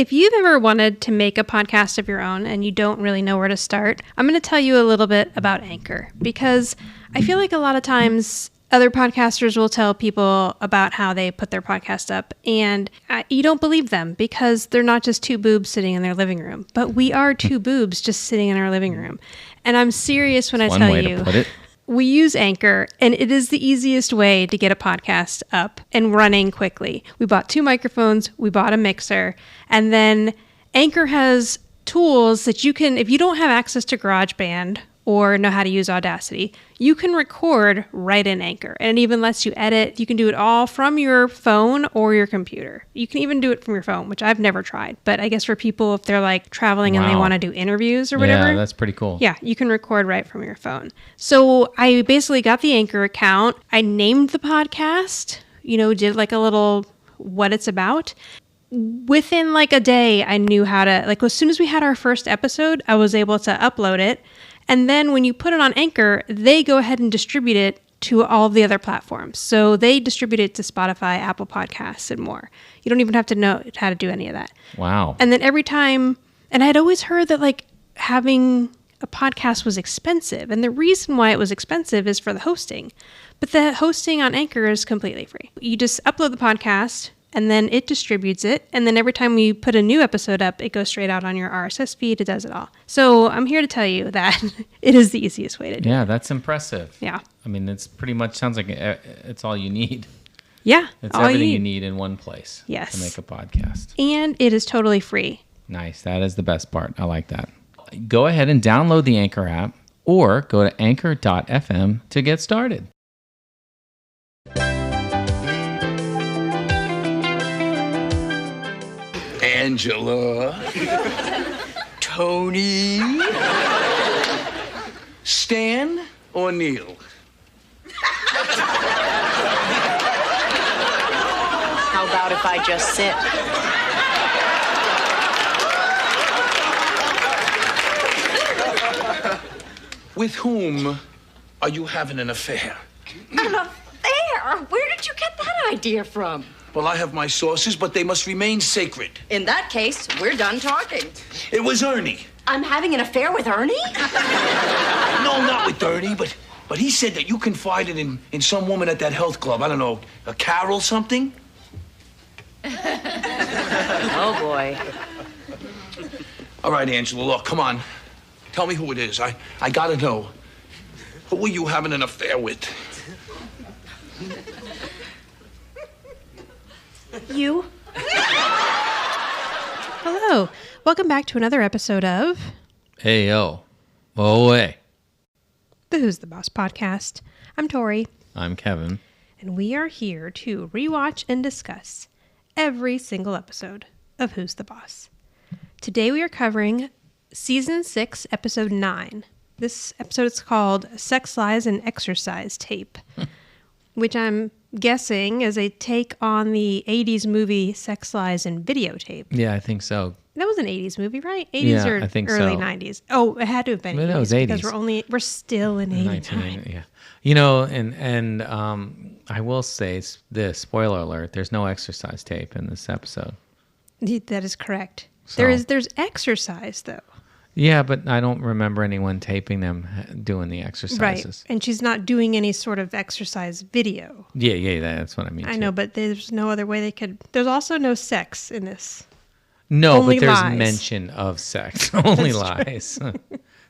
If you've ever wanted to make a podcast of your own and you don't really know where to start, I'm going to tell you a little bit about Anchor, because I feel like a lot of times other podcasters will tell people about how they put their podcast up, and you don't believe them because they're not just two boobs sitting in their living room, but we are two boobs just sitting in our living room. And I'm serious when I tell you. To put it. We use Anchor, and it is the easiest way to get a podcast up and running quickly. We bought 2 microphones, we bought a mixer, and then Anchor has tools that you can, if you don't have access to GarageBand or know how to use Audacity, you can record right in Anchor. And it even lets you edit. You can do it all from your phone or your computer. You can even do it from your phone, which I've never tried. But I guess for people, if they're like traveling and they want to do interviews or whatever. Yeah, that's pretty cool. Yeah, you can record right from your phone. So I basically got the Anchor account. I named the podcast, did like a little what it's about. Within like a day, I knew how to, like as soon as we had our first episode, I was able to upload it. And then when you put it on Anchor, they go ahead and distribute it to all the other platforms. So they distribute it to Spotify, Apple Podcasts, and more. You don't even have to know how to do any of that. Wow. And then every time, and I'd always heard that like having a podcast was expensive. And the reason why it was expensive is for the hosting. But the hosting on Anchor is completely free. You just upload the podcast, and then it distributes it. And then every time we put a new episode up, it goes straight out on your RSS feed. It does it all. So I'm here to tell you that it is the easiest way to do it. Yeah, that's impressive. Yeah. I mean, it's pretty much sounds like it's all you need. Yeah. It's everything you need in one place. Yes. To make a podcast. And it is totally free. Nice. That is the best part. I like that. Go ahead and download the Anchor app or go to anchor.fm to get started. Angela, Tony, Stan, or Neil? How about if I just sit? With whom are you having an affair? An affair? Where did you get that idea from? Well, I have my sources, but they must remain sacred. In that case, we're done talking. It was Ernie. I'm having an affair with Ernie? No, not with Ernie, but he said that you confided in some woman at that health club. I don't know, a Carol something? Oh, boy. All right, Angela, look, come on. Tell me who it is. I gotta know. Who are you having an affair with? You. Hello. Welcome back to another episode of Hey, yo. Oh, hey. the Who's the Boss podcast. I'm Tori. I'm Kevin. And we are here to rewatch and discuss every single episode of Who's the Boss. Today we are covering Season 6, Episode 9. This episode is called Sex, Lies, and Exercise Tape, which I'm guessing is a take on the 80s movie Sex, Lies, and Videotape. Yeah, I think so. That was an 80s movie, right? 80s or I think early so. 90s? Oh, it had to have been 80s. That was 80s. Because we're still in 89. Yeah. And I will say this, spoiler alert, there's no exercise tape in this episode. That is correct. So. There's exercise, though. Yeah, but I don't remember anyone taping them doing the exercises. Right. And she's not doing any sort of exercise video. Yeah, that's what I mean. I know, but there's no other way they could. There's also no sex in this. No, Only but there's lies. mention of sex. Only lies.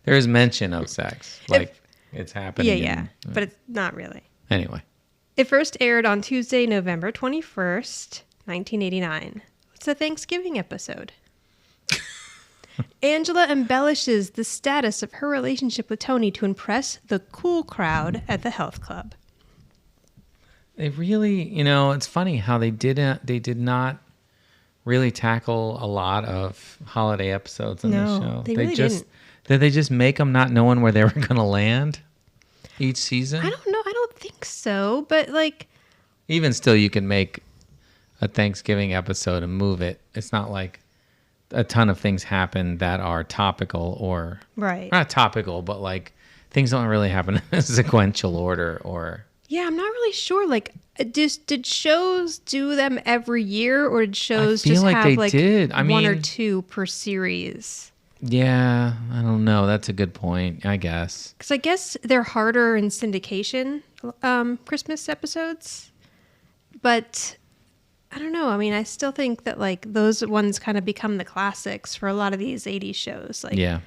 There is mention of sex. Like it's happening. Yeah. But it's not really. Anyway. It first aired on Tuesday, November 21st, 1989. It's a Thanksgiving episode. Angela embellishes the status of her relationship with Tony to impress the cool crowd at the health club. They really, it's funny how they did not really tackle a lot of holiday episodes on the show. They really didn't. Did they just make them not knowing where they were going to land each season? I don't know. I don't think so. But like, even still, you can make a Thanksgiving episode and move it. It's not like a ton of things happen that are topical or right. Not topical, but like things don't really happen in a sequential order or Yeah, I'm not really sure. Like, did shows do them every year, or did shows just like have they like did. I one or mean, two per series? Yeah, I don't know. That's a good point, I guess. Because I guess they're harder in syndication, Christmas episodes. But I don't know. I mean, I still think that like those ones kind of become the classics for a lot of these 80s shows. Like, Yeah.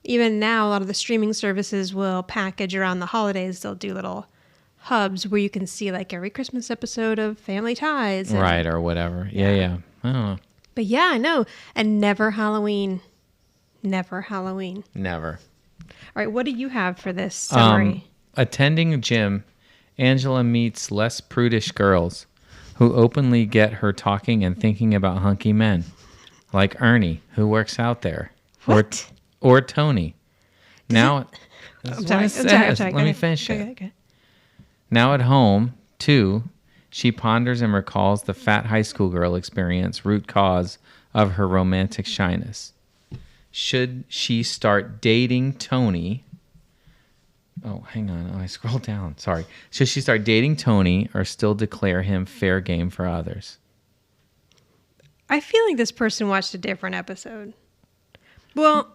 Even now, a lot of the streaming services will package around the holidays. They'll do little hubs where you can see like every Christmas episode of Family Ties. Right, or whatever. Yeah. I don't know. But yeah, I know. And never Halloween. Never Halloween. Never. All right, what do you have for this summary? Attending a gym, Angela meets less prudish girls who openly get her talking and thinking about hunky men, like Ernie, who works out there. What? Or Tony. Now, I'm sorry. Let me finish it. Okay. Now at home, too, she ponders and recalls the fat high school girl experience, root cause of her romantic shyness. Should she start dating Tony? Oh, hang on. I scrolled down. Sorry. Should she start dating Tony or still declare him fair game for others? I feel like this person watched a different episode. Well,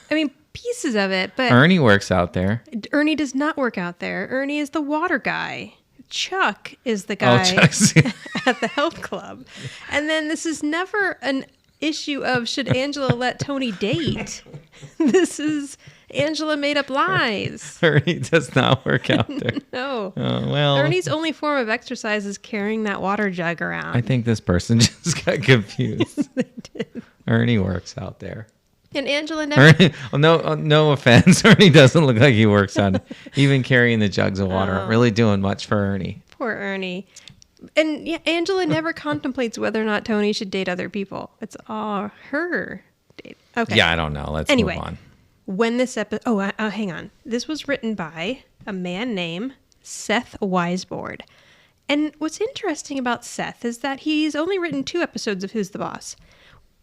I mean, pieces of it, but Ernie works out there. Ernie does not work out there. Ernie is the water guy. Chuck is the guy at the health club. And then this is never an issue of should Angela let Tony date. This is Angela made up lies. Ernie does not work out there. No. Well, Ernie's only form of exercise is carrying that water jug around. I think this person just got confused. They did. Ernie works out there. And Angela never... No offense. Ernie doesn't look like he works out. Even carrying the jugs of water. Oh. Really doing much for Ernie. Poor Ernie. And yeah, Angela never contemplates whether or not Tony should date other people. It's all her date. Okay. Yeah, I don't know. Let's move on. When this episode... Oh, hang on. This was written by a man named Seth Weisbord. And what's interesting about Seth is that he's only written 2 episodes of Who's the Boss.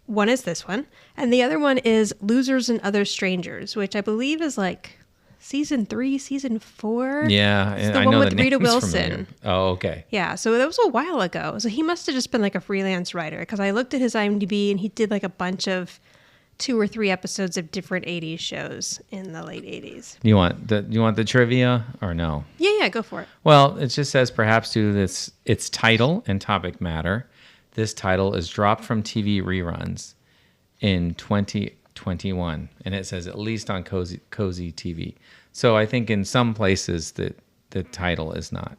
One is this one, and the other one is Losers and Other Strangers, which I believe is like season 3, season 4. Yeah, it's the I one know with the Rita name's Wilson. familiar. Oh, okay. Yeah, so that was a while ago. So he must have just been like a freelance writer, because I looked at his IMDb and he did like a bunch of 2 or 3 episodes of different 80s shows in the late 80s. You want the trivia or no? Yeah, go for it. Well, it just says perhaps due to its title and topic matter, this title is dropped from TV reruns in 2021, and it says at least on Cozy TV. So I think in some places that the title is not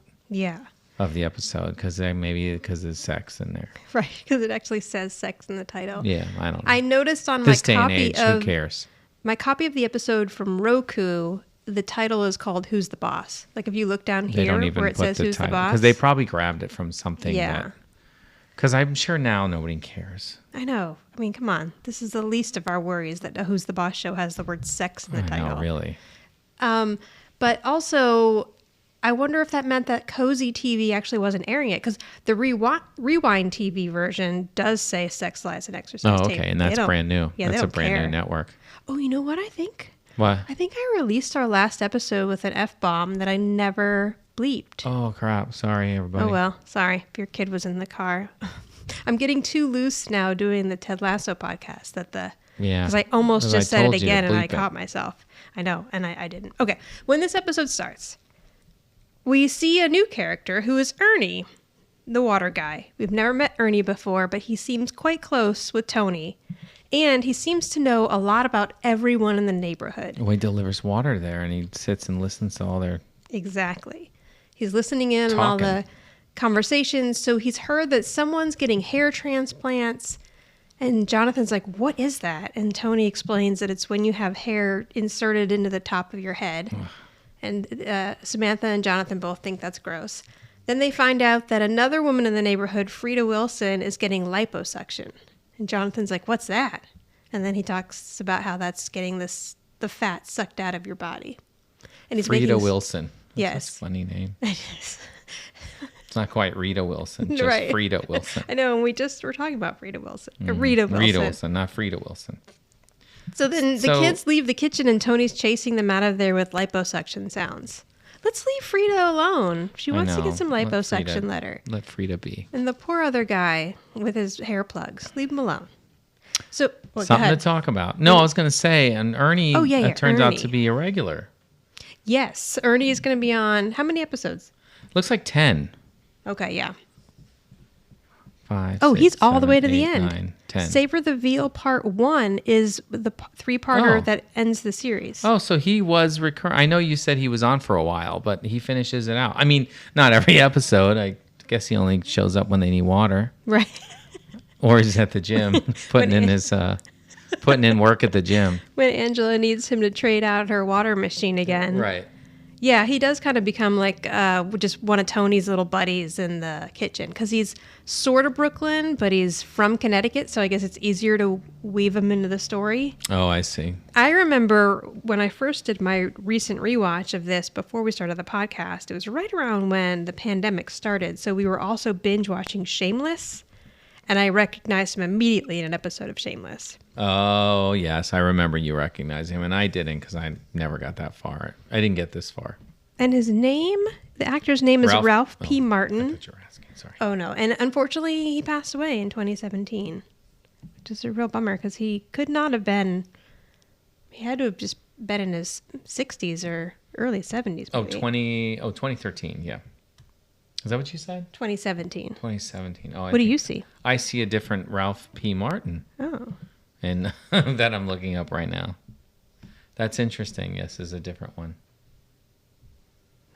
of the episode because there's sex in there. Right, because it actually says sex in the title. Yeah, I don't know. I noticed on this my day and copy age, of who cares? My copy of the episode from Roku, the title is called Who's the Boss? Like if you look down They here don't even where it put says the Who's the title Boss. because they probably grabbed it from something. Yeah. Because I'm sure now nobody cares. I know. I mean, come on. This is the least of our worries that Who's the Boss show has the word sex in the title. No, really. But also, I wonder if that meant that Cozy TV actually wasn't airing it, because the Rewind TV version does say Sex, Lies, and Exercise Oh, tape. okay, and that's brand new. Yeah, that's they a don't brand care. new network. Oh, you know what I think? What? I think I released our last episode with an F-bomb that I never bleeped. Oh, crap. Sorry, everybody. Oh, well, sorry if your kid was in the car. I'm getting too loose now doing the Ted Lasso podcast because I almost just said it again and I caught myself. I know, and I didn't. Okay, when this episode starts, we see a new character who is Ernie, the water guy. We've never met Ernie before, but he seems quite close with Tony. And he seems to know a lot about everyone in the neighborhood. Well, he delivers water there, and he sits and listens to all their... Exactly. He's listening in on all the conversations. So he's heard that someone's getting hair transplants. And Jonathan's like, what is that? And Tony explains that it's when you have hair inserted into the top of your head. And Samantha and Jonathan both think that's gross. Then they find out that another woman in the neighborhood, Frida Wilson, is getting liposuction. And Jonathan's like, what's that? And then he talks about how that's getting the fat sucked out of your body. And he's Frida Wilson. Yes. That's a funny name. It's not quite Rita Wilson, just Right. Frida Wilson. I know, and we were talking about Frida Wilson. Rita Wilson. Rita Wilson, not Frida Wilson. So then the kids leave the kitchen and Tony's chasing them out of there with liposuction sounds. Let's leave Frida alone. She I wants to know. get some Let liposuction, Frida- let her. Let Frida be. And the poor other guy with his hair plugs, leave him alone. So, go Something to ahead. talk about. No, I was going to say, and Ernie turns out Ernie. to be a regular. Yes, Ernie is going to be on, how many episodes? Looks like 10. Okay, yeah. 5, Oh, 6, he's all the 7, way to the 8, end. 9, 10. Savor the Veal Part 1 is the three-parter Oh. that ends the series. Oh, so he was recurring. I know you said he was on for a while, but he finishes it out. I mean, not every episode. I guess he only shows up when they need water. Right. Or he's at the gym putting in work at the gym. When Angela needs him to trade out her water machine again. Right. Yeah, he does kind of become like just one of Tony's little buddies in the kitchen because he's sort of Brooklyn, but he's from Connecticut, so I guess it's easier to weave him into the story. Oh, I see. I remember when I first did my recent rewatch of this before we started the podcast, it was right around when the pandemic started, so we were also binge watching Shameless, and I recognized him immediately in an episode of Shameless. Oh, yes. I remember you recognizing him, and I didn't because I never got that far. I didn't get this far. And his name, the actor's name is Ralph P. I Martin. thought you were asking. Sorry. Oh, no. And unfortunately, he passed away in 2017, which is a real bummer because he could not have been, he had to have just been in his 60s or early 70s. Oh, Maybe. 2013. Yeah. Is that what you said? 2017. 2017. Oh, What do you see? I see a different Ralph P. Martin. Oh. And that I'm looking up right now. That's interesting. Yes, is a different one.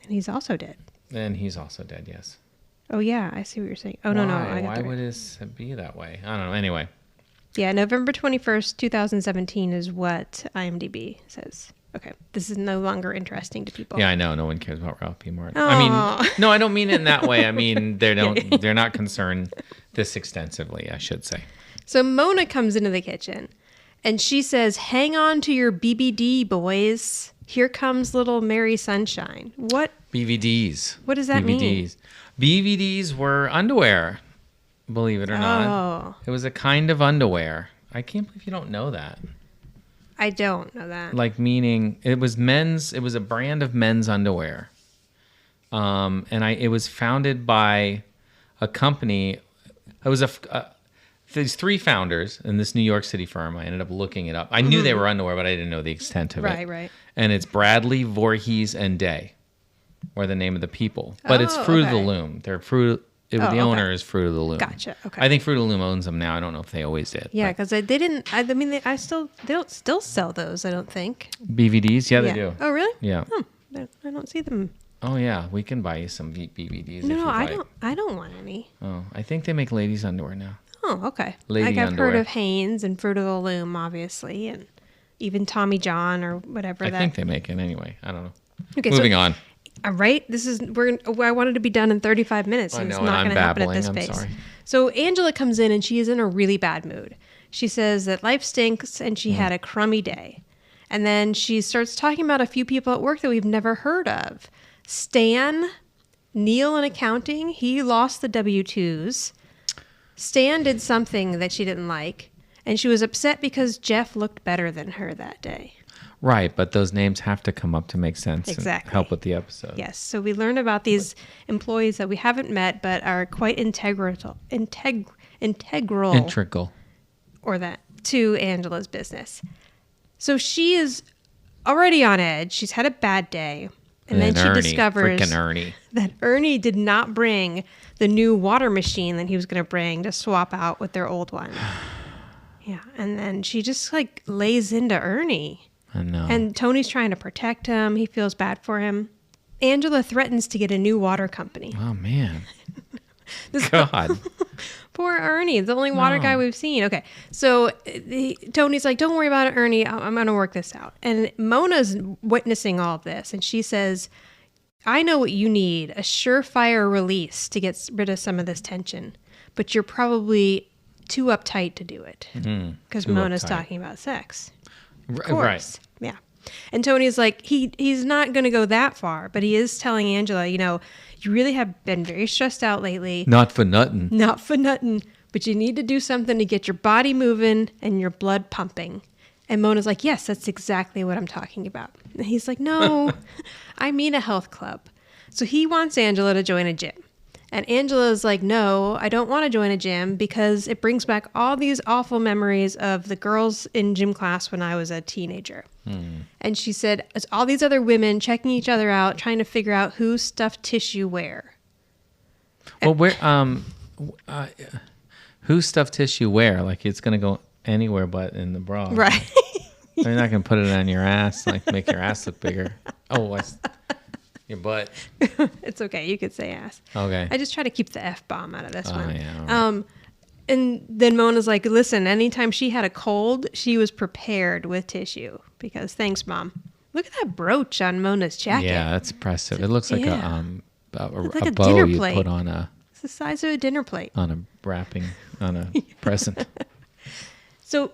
And he's also dead. And he's also dead, yes. Oh, yeah. I see what you're saying. Oh, no. I got Why that would right. it be that way? I don't know. Anyway. Yeah, November 21st, 2017 is what IMDb says. Okay. This is no longer interesting to people. Yeah, I know. No one cares about Ralph P. Martin. I mean, no, I don't mean it in that way. I mean, they're not concerned this extensively, I should say. So Mona comes into the kitchen and she says, "Hang on to your BBD, boys. Here comes little Mary Sunshine." What? BVDs. What does that mean? BVDs were underwear, believe it or not. Oh. It was a kind of underwear. I can't believe you don't know that. I don't know that. Like, meaning it was a brand of men's underwear. It was founded by a company. It was these three founders in this New York City firm. I ended up looking it up. I knew they were underwear, but I didn't know the extent of it. Right. And it's Bradley, Voorhees, and Day, or the name of the people. But it's Fruit of the okay. Loom. The owner is Fruit of the Loom. Gotcha. Okay. I think Fruit of the Loom owns them now. I don't know if they always did. Yeah, but because they didn't. I mean, they don't still sell those. I don't think. BVDs, yeah, they do. Oh, really? Yeah. I don't see them. Oh yeah, we can buy you some BVDs. if No, you'd I like. don't. I don't want any. Oh, I think they make ladies' underwear now. Oh, okay. Lady I've heard underwear. of Hanes and Fruit of the Loom, obviously, and even Tommy John or whatever. I think they make it anyway. I don't know. Okay, Moving on. All right, I wanted to be done in 35 minutes. I And know, it's and not I'm going to happen at babbling. this I'm pace. sorry. So Angela comes in and she is in a really bad mood. She says that life stinks and she had a crummy day. And then she starts talking about a few people at work that we've never heard of. Stan, Neil in accounting, he lost the W-2s. Stan did something that she didn't like, and she was upset because Jeff looked better than her that day. Right, but those names have to come up to make sense Exactly. and help with the episode. Yes, so we learn about these employees that we haven't met but are quite integral or that to Angela's business. So she is already on edge. She's had a bad day. And then she discovers freaking Ernie. that Ernie did not bring the new water machine that he was going to bring to swap out with their old one. Yeah, and then she just like lays into Ernie. I know. And Tony's trying to protect him. He feels bad for him. Angela threatens to get a new water company. Oh man. This God. Poor Ernie, the only water guy we've seen. Okay, so Tony's like, "Don't worry about it, Ernie. I'm going to work this out." And Mona's witnessing all of this, and she says, "I know what you need, a surefire release to get rid of some of this tension, but you're probably too uptight to do it." Because too Mona's uptight. talking about sex. Of Right. course. Yeah. And Tony's like, he's not going to go that far, but he is telling Angela, you really have been very stressed out lately. Not for nothing. Not for nothing, but you need to do something to get your body moving and your blood pumping. And Mona's like, yes, that's exactly what I'm talking about. And he's like, no, I mean a health club. So he wants Angela to join a gym. And Angela's like, no, I don't want to join a gym because it brings back all these awful memories of the girls in gym class when I was a teenager. And she said, it's all these other women checking each other out, trying to figure out who stuffed tissue where. Well, who stuffed tissue where? Like it's going to go anywhere but in the bra. Right. They're not going to put it on your ass, like make your ass look bigger. Oh, your butt. It's okay. You could say ass. Okay. I just try to keep the F-bomb out of this one. Yeah, right. And then Mona's like, listen, anytime she had a cold, she was prepared with tissue because thanks, Mom. Look at that brooch on Mona's jacket. Yeah, that's impressive. It looks like a bow dinner you plate. put on It's the size of a dinner plate. on a wrapping on a present. So,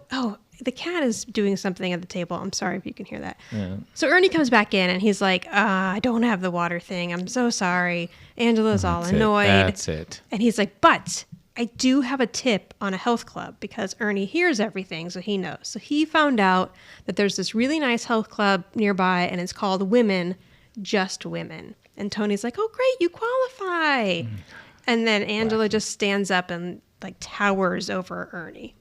the cat is doing something at the table. I'm sorry if you can hear that. Yeah. So Ernie comes back in and he's like, I don't have the water thing. I'm so sorry. Angela's all annoyed. That's it. And he's like, but I do have a tip on a health club because Ernie hears everything, so he knows. So he found out that there's this really nice health club nearby and it's called Women, Just Women. And Tony's like, oh, great, you qualify. And then Angela just stands up and like towers over Ernie.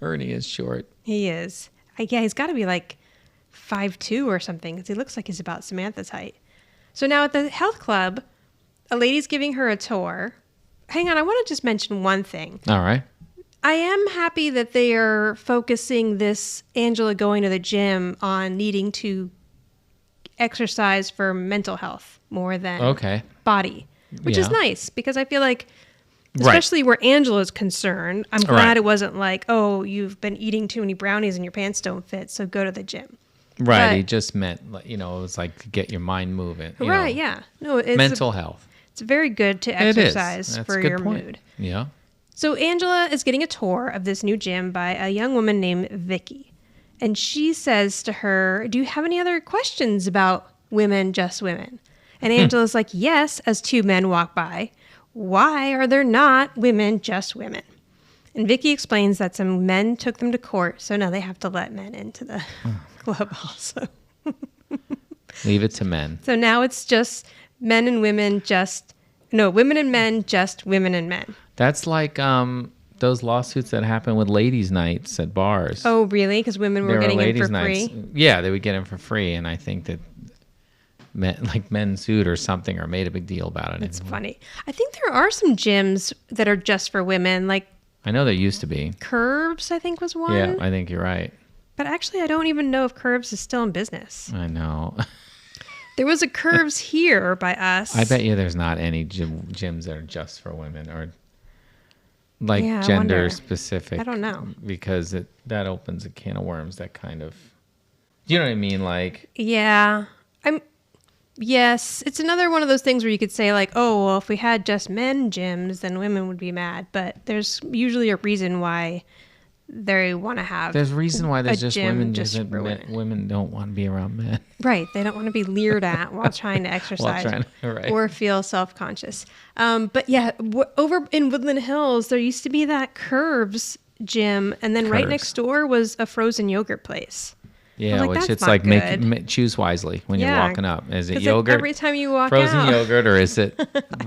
Ernie is short. He is. Yeah, he's got to be like 5'2" or something because he looks like he's about Samantha's height. So now at the health club, a lady's giving her a tour. Hang on, I want to just mention one thing. All right. I am happy that they are focusing this Angela going to the gym on needing to exercise for mental health more than body, which is nice because I feel like, especially where Angela's concerned, I'm glad it wasn't like, oh, you've been eating too many brownies and your pants don't fit, so go to the gym. Right. But, he just meant, it was like to get your mind moving. Right, yeah. No, it's mental health. It's very good to exercise for your mood. Yeah. So Angela is getting a tour of this new gym by a young woman named Vicky. And she says to her, do you have any other questions about Women, Just Women? And Angela's like, yes, as two men walk by. Why are there not women, just women? And Vicky explains that some men took them to court, so now they have to let men into the club also. Leave it to men. So now it's just men and women, women and men, just women and men. That's like those lawsuits that happen with ladies' nights at bars. Oh, really? Because women were getting in for free? Yeah, they would get in for free, and I think that men sued or something or made a big deal about it. It's funny. I think there are some gyms that are just for women, like I know there used to be. Curves, I think, was one. Yeah, I think you're right. But actually, I don't even know if Curves is still in business. I know. There was a Curves here by us. I bet you there's not any gyms that are just for women or like gender wonder. specific. I don't know. Because that opens a can of worms, that kind of... You know what I mean? Like... Yeah. Yes, it's another one of those things where you could say like, oh, well, if we had just men gyms, then women would be mad. But there's usually a reason why they want to have. There's a reason why there's just women. Women don't want to be around men. Right. They don't want to be leered at while trying to exercise or feel self-conscious. But yeah, over in Woodland Hills, there used to be that Curves gym. And then right next door was a frozen yogurt place. Yeah, which it's like choose wisely when you're walking up. Is it yogurt? Every time you walk frozen out. Yogurt, or is it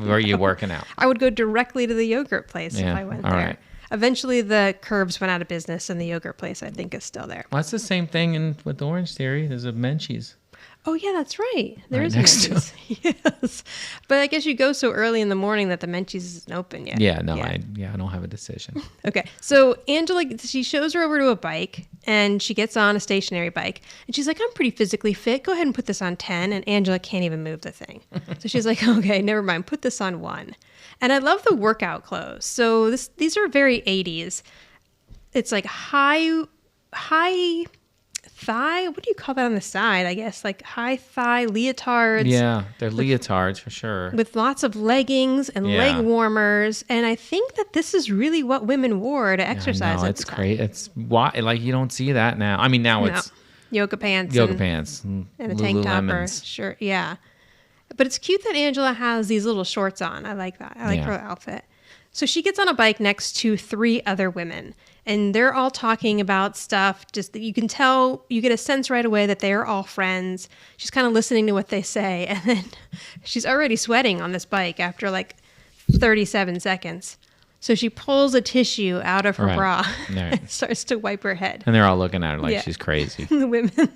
where you working out? I would go directly to the yogurt place if I went there. Right. Eventually, the Curves went out of business, and the yogurt place, I think, is still there. Well, that's the same thing with the Orange Theory. There's a Menchie's. Oh, yeah, that's right. There is a Menchie's. Yes. But I guess you go so early in the morning that the Menchie's isn't open yet. Yeah, no, I don't have a decision. Okay. So Angela, she shows her over to a bike, and she gets on a stationary bike. And she's like, I'm pretty physically fit. Go ahead and put this on 10. And Angela can't even move the thing. So she's like, okay, never mind. Put this on 1. And I love the workout clothes. So these are very 80s. It's like high thigh, what do you call that on the side? I guess like high thigh leotards. Yeah, they're leotards for sure. With lots of leggings and leg warmers. And I think that this is really what women wore to exercise. It's great. It's why like you don't see that now. I mean, now it's yoga pants and a tank top or shirt. Yeah. But it's cute that Angela has these little shorts on. I like that. I like her outfit. So she gets on a bike next to 3 other women, and they're all talking about stuff. Just that you can tell, you get a sense right away that they are all friends. She's kind of listening to what they say, and then she's already sweating on this bike after like 37 seconds. So she pulls a tissue out of her bra and starts to wipe her head. And they're all looking at her like she's crazy. The women.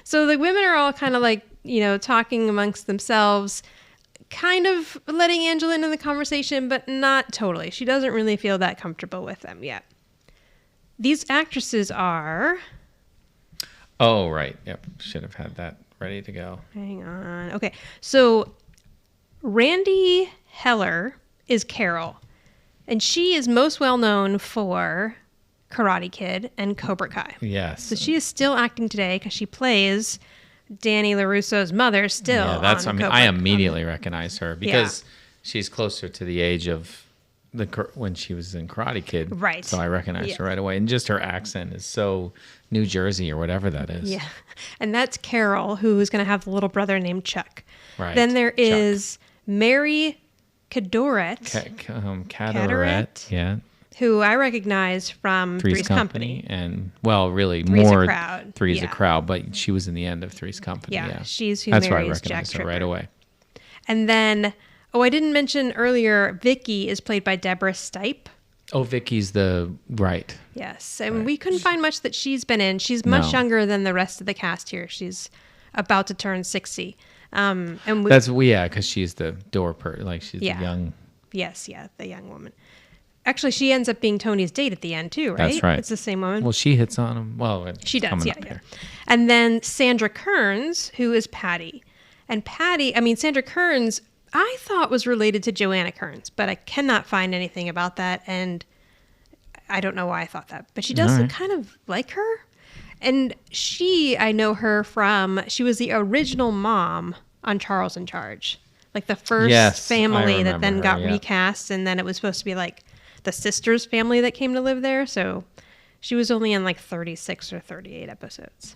So the women are all kind of like, talking amongst themselves, kind of letting Angela into the conversation, but not totally. She doesn't really feel that comfortable with them yet. These actresses are... Oh, right. Yep. Should have had that ready to go. Hang on. Okay. So Randy Heller is Carol, and she is most well known for Karate Kid and Cobra Kai. Yes. So she is still acting today because she plays Danny LaRusso's mother still. Yeah, that's. I immediately recognize her because she's closer to the age of when she was in Karate Kid. Right. So I recognized her right away, and just her accent is so New Jersey or whatever that is. Yeah, and that's Carol, who is going to have a little brother named Chuck. Right. Then there is Mary Cadoret. Cadoret. Yeah. Who I recognize from Three's Company. And, well, really Three's more a Crowd. Three's a Crowd, but she was in the end of Three's Company. Yeah. She's who That's marries why I recognized her right away. And then, I didn't mention earlier, Vicky is played by Deborah Stipe. Oh, Vicky's right. Yes, and we couldn't find much that she's been in. She's much younger than the rest of the cast here. She's about to turn 60. Because she's the she's the young. Yes, the young woman. Actually, she ends up being Tony's date at the end too, right? That's right. It's the same woman. Well, she hits on him. Well, she does, yeah. And then Sandra Kearns, who is Patty. And Sandra Kearns, I thought was related to Joanna Kearns, but I cannot find anything about that, and I don't know why I thought that. But she does kind of like her. And I know her from, she was the original mom on Charles in Charge. Like the first family that then got recast, and then it was supposed to be like the sister's family that came to live there. So she was only in like 36 or 38 episodes.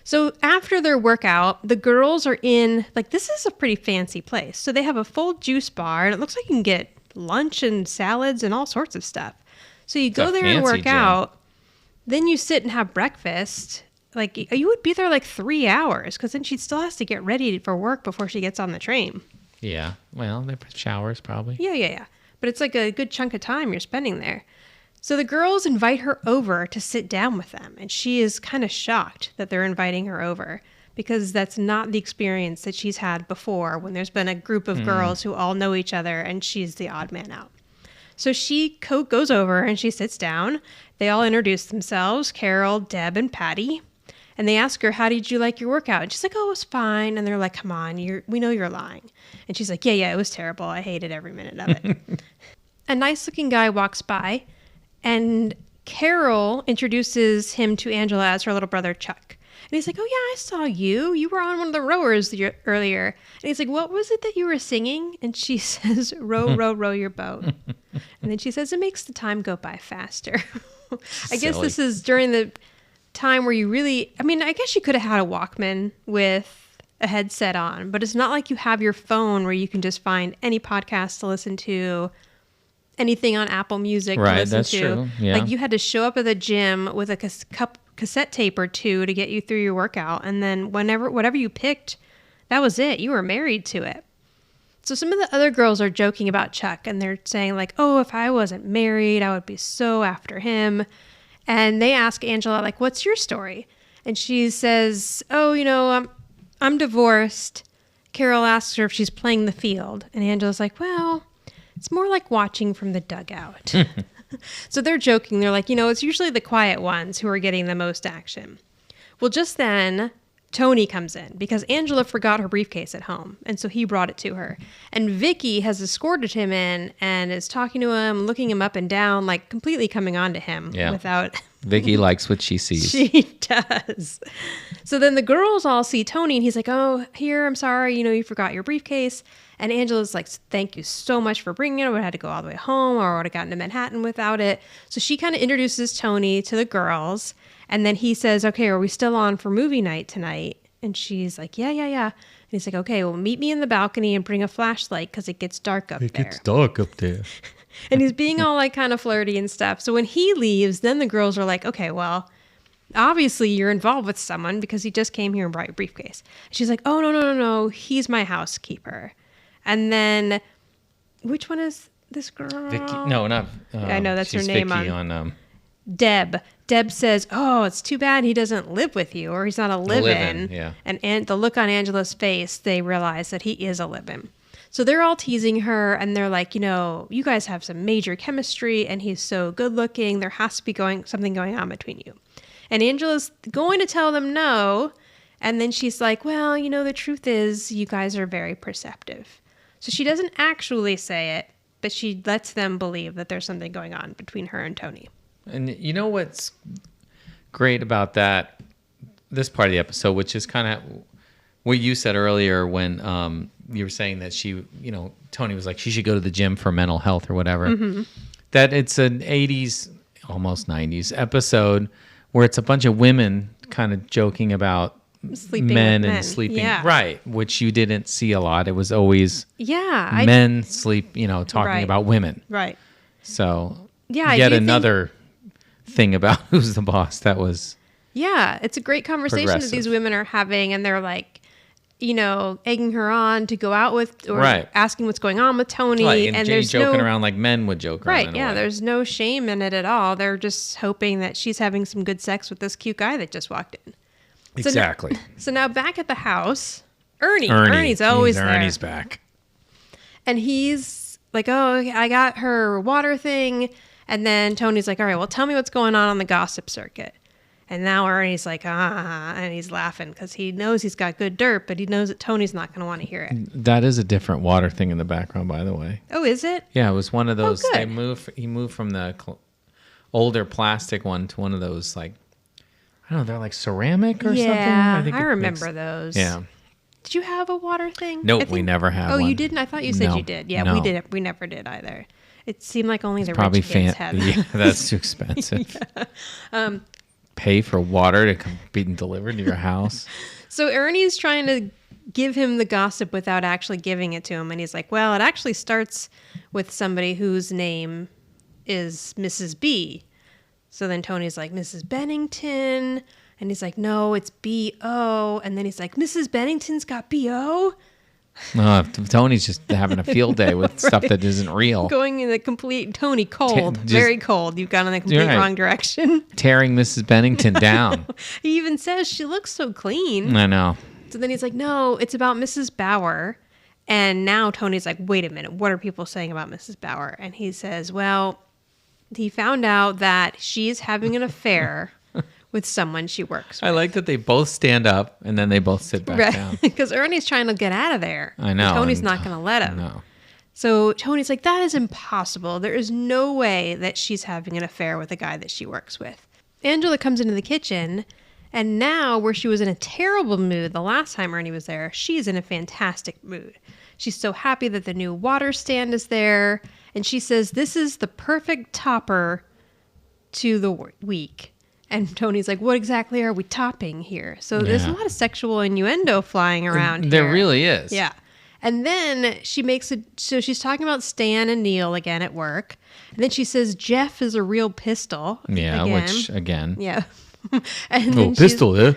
So after their workout, the girls are in, this is a pretty fancy place. So they have a full juice bar, and it looks like you can get lunch and salads and all sorts of stuff. So you go there and work out, then you sit and have breakfast. You would be there 3 hours, because then she still has to get ready for work before she gets on the train. Yeah. Well, they put showers probably. Yeah. But it's a good chunk of time you're spending there. So the girls invite her over to sit down with them, and she is kind of shocked that they're inviting her over, because that's not the experience that she's had before when there's been a group of girls who all know each other and she's the odd man out. So she goes over and she sits down. They all introduce themselves, Carol, Deb, and Patty. And they ask her, how did you like your workout? And she's like, oh, it was fine. And they're like, come on, we know you're lying. And she's like, yeah, it was terrible. I hated every minute of it. A nice-looking guy walks by, and Carol introduces him to Angela as her little brother, Chuck. And he's like, oh, yeah, I saw you. You were on one of the rowers earlier. And he's like, what was it that you were singing? And she says, row, row, row your boat. And then she says, it makes the time go by faster. I guess this is during the time where you really, I guess you could have had a Walkman with a headset on, but it's not like you have your phone where you can just find any podcast to listen to, anything on Apple Music to listen that's to. True. Yeah. You had to show up at the gym with a cassette tape or two to get you through your workout, and then whatever you picked, that was it. You were married to it. So some of the other girls are joking about Chuck, and they're saying oh, if I wasn't married, I would be so after him. And they ask Angela, what's your story? And she says, oh, I'm divorced. Carol asks her if she's playing the field. And Angela's like, well, it's more like watching from the dugout. So they're joking. They're like, it's usually the quiet ones who are getting the most action. Well, just then, Tony comes in because Angela forgot her briefcase at home, and so he brought it to her. And Vicky has escorted him in and is talking to him, looking him up and down, completely coming on to him without... Vicky likes what she sees. She does. So then the girls all see Tony, and he's like, oh, here, I'm sorry, you forgot your briefcase. And Angela's like, thank you so much for bringing it. I would have had to go all the way home, or I would have gotten to Manhattan without it. So she kind of introduces Tony to the girls. And then he says, okay, are we still on for movie night tonight? And she's like, yeah. And he's like, okay, well, meet me in the balcony and bring a flashlight because it gets dark up there. It gets dark up there. And he's being all like kind of flirty and stuff. So when he leaves, then the girls are like, okay, well, obviously you're involved with someone because he just came here and brought your briefcase. She's like, oh, no. He's my housekeeper. And then, which one is this girl? Vicky, no, not. I know that's her name Vicky on Deb. Deb says, oh, it's too bad he doesn't live with you, or he's not a live-in. Yeah. And the look on Angela's face, they realize that he is a live-in. So they're all teasing her, and they're like, you guys have some major chemistry, and he's so good-looking. There has to be something going on between you. And Angela's going to tell them no, and then she's like, well, the truth is you guys are very perceptive. So she doesn't actually say it, but she lets them believe that there's something going on between her and Tony. And you know what's great about this part of the episode, which is kind of what you said earlier when you were saying that she, Tony was like, she should go to the gym for mental health or whatever. Mm-hmm. That it's an 80s, almost 90s episode where it's a bunch of women kind of joking about sleeping men with and men. sleeping. Yeah. Right, which you didn't see a lot. It was always men sleep, talking Right. about women. Right. So Yeah, yet another thing about who's the boss that was it's a great conversation that progressive. these women are having, and they're like, egging her on to go out with, or asking what's going on with Tony. Right, and there's joking around like men would joke around. Right, in a yeah, way. there's no shame in it at all. They're just hoping that she's having some good sex with this cute guy that just walked in. Exactly. So now back at the house, Ernie's always there. Ernie's back. And he's like, oh, I got her water thing. And then Tony's like, all right, well, tell me what's going on the gossip circuit. And now Ernie's like, and he's laughing because he knows he's got good dirt, but he knows that Tony's not going to want to hear it. That is a different water thing in the background, by the way. Oh, is it? Yeah, it was one of those. Oh, good. He moved from the older plastic one to one of those, like, I don't know, they're like ceramic or something. Yeah, think I it remember makes- those. Yeah. Did you have a water thing? Nope, we never had one. Oh, you didn't? I thought you said No, you did. Yeah, no. we did. We never did either. It seemed like only the Probably rich kids had them. Yeah, that's too expensive. Pay for water to come being delivered to your house. So Ernie's trying to give him the gossip without actually giving it to him. And he's like, well, it actually starts with somebody whose name is Mrs. B. So then Tony's like, Mrs. Bennington. And he's like, no, it's B.O. And then he's like, Mrs. Bennington's got B.O.? Tony's just having a field day with stuff that isn't real. Going in the complete, Tony, cold, Just- very cold. You've gone in the complete Right. wrong direction. Tearing Mrs. Bennington down. He even says she looks so clean. I know. So then he's like, no, it's about Mrs. Bauer. And now Tony's like, wait a minute, what are people saying about Mrs. Bauer? And he says, well, he found out that she's having an affair with someone she works with. I like that they both stand up and then they both sit back down. Because Ernie's trying to get out of there. I know. Tony's and- not going to let him. No. So Tony's like, that is impossible. There is no way that she's having an affair with a guy that she works with. Angela comes into the kitchen, and now where she was in a terrible mood the last time Ernie was there, she's in a fantastic mood. She's so happy that the new water stand is there, and she says, this is the perfect topper to the week. And Tony's like, what exactly are we topping here? So there's a lot of sexual innuendo flying around here. There really is. Yeah. And then she makes so she's talking about Stan and Neil again at work. And then she says Jeff is a real pistol. Yeah, again. which, again. Yeah. And Little pistol, eh?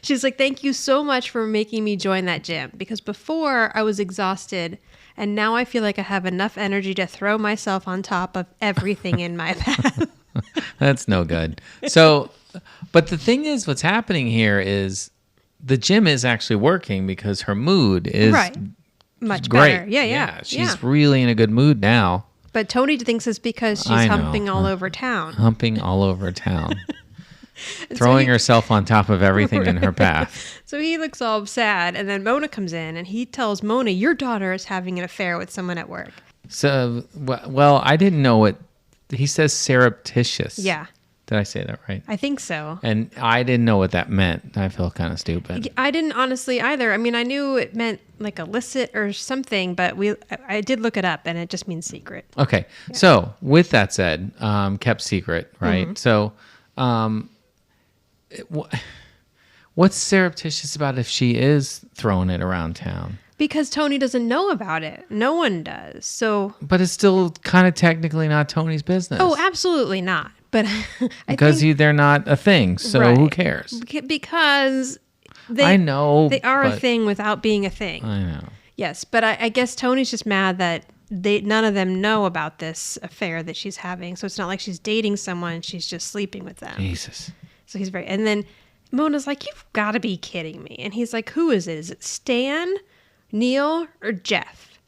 She's like, thank you so much for making me join that gym. Because before I was exhausted, and now I feel like I have enough energy to throw myself on top of everything in my path. That's no good. So, but the thing is, what's happening here is the gym is actually working because her mood is Much great. better. Yeah. She's really in a good mood now. But Tony thinks it's because she's I know. humping all over town. Humping all over town. Throwing herself on top of everything in her path. So he looks all sad, and then Mona comes in, and he tells Mona, your daughter is having an affair with someone at work. So, well, I didn't know what he says. Surreptitious. Yeah. Did I say that right? I think so. And I didn't know what that meant. I feel kind of stupid. I didn't honestly either. I mean, I knew it meant like illicit or something, but I did look it up, and it just means secret. Okay. Yeah. So with that said, kept secret, right? Mm-hmm. So what What's surreptitious about if she is throwing it around town? Because Tony doesn't know about it. No one does. So, But it's still kind of technically not Tony's business. oh, absolutely not. But Because they're not a thing, so Right. who cares? Because I know, they are a but- thing without being a thing. I know. Yes, but I guess Tony's just mad that none of them know about this affair that she's having. So it's not like she's dating someone; she's just sleeping with them. Jesus. So he's very. And then Mona's like, "You've got to be kidding me!" And he's like, "Who is it? Is it Stan, Neil, or Jeff?"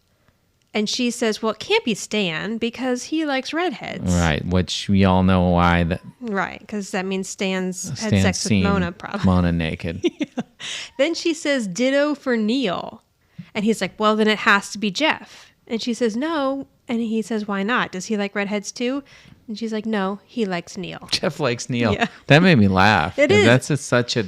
And she says, "Well, it can't be Stan because he likes redheads." Right, which we all know why that Right, because that means Stan's had Stan's sex with seen Mona, probably. Mona naked. Then she says, "Ditto for Neil." And he's like, "Well, then it has to be Jeff." And she says, "No." And he says, "Why not? Does he like redheads too?" And she's like, "No, he likes Neil." Jeff likes Neil. Yeah. That made me laugh. It is. That's such a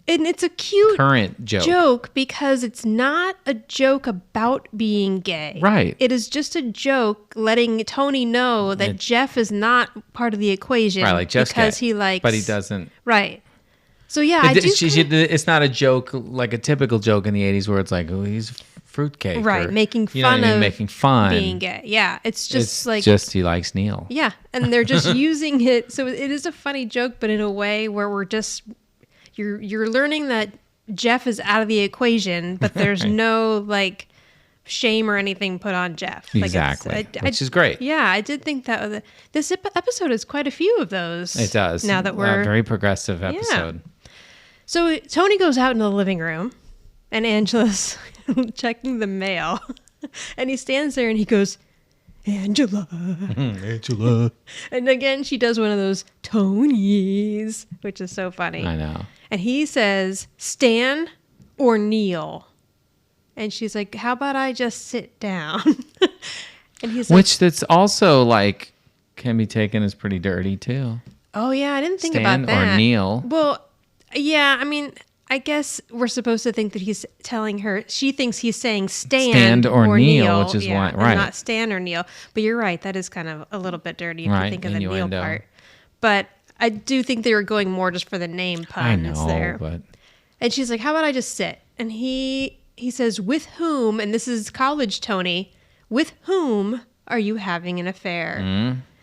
And it's a cute current joke. because it's not a joke about being gay. Right. It is just a joke letting Tony know that Jeff is not part of the equation. Right, like Jeff's because gay, he likes. but he doesn't. Right. So yeah, I do. It's not a joke like a typical joke in the 80s where it's like, oh, he's fruitcake. Right, or, making you know fun what I mean? of making fun. being gay. Yeah, it's just like just he likes Neil. yeah, and they're just using it. So it is a funny joke, but in a way where we're just you're learning that Jeff is out of the equation, but there's no like shame or anything put on Jeff. Like Exactly, which is great. Yeah, I did think that this episode has quite a few of those. It does. Now that we're a very progressive episode. So Tony goes out into the living room, and Angela's checking the mail, and he stands there and he goes, "Angela." Angela. And again, she does one of those Tonys, which is so funny. I know. And he says, "Stan or Neil?" And she's like, "How about I just sit down?" And he's like, Which that's also like can be taken as pretty dirty too. "Oh yeah, I didn't think Stan about that." or Neil. Well, yeah, I mean, I guess we're supposed to think that he's telling her. She thinks he's saying Stan or Neil, which is yeah, why- right. and not Stan or Neil. But you're right, that is kind of a little bit dirty if you Right, think of the Neil innuendo. part. But I do think they were going more just for the name I puns know, there. but And she's like, "How about I just sit?" And he says, "With whom?" And this is college Tony. "With whom are you having an affair?"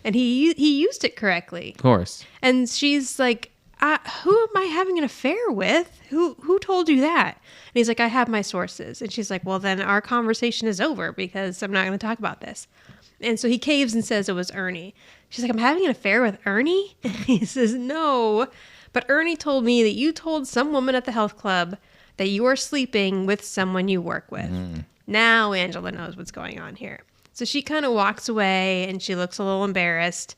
And he used it correctly. of course. And she's like, "Who am I having an affair with? Who told you that?" And he's like, "I have my sources." And she's like, "Well, then our conversation is over because I'm not going to talk about this." And so he caves and says it was Ernie. She's like, "I'm having an affair with Ernie?" And he says, "No, but Ernie told me that you told some woman at the health club that you are sleeping with someone you work with." Now Angela knows what's going on here. So she kind of walks away and she looks a little embarrassed.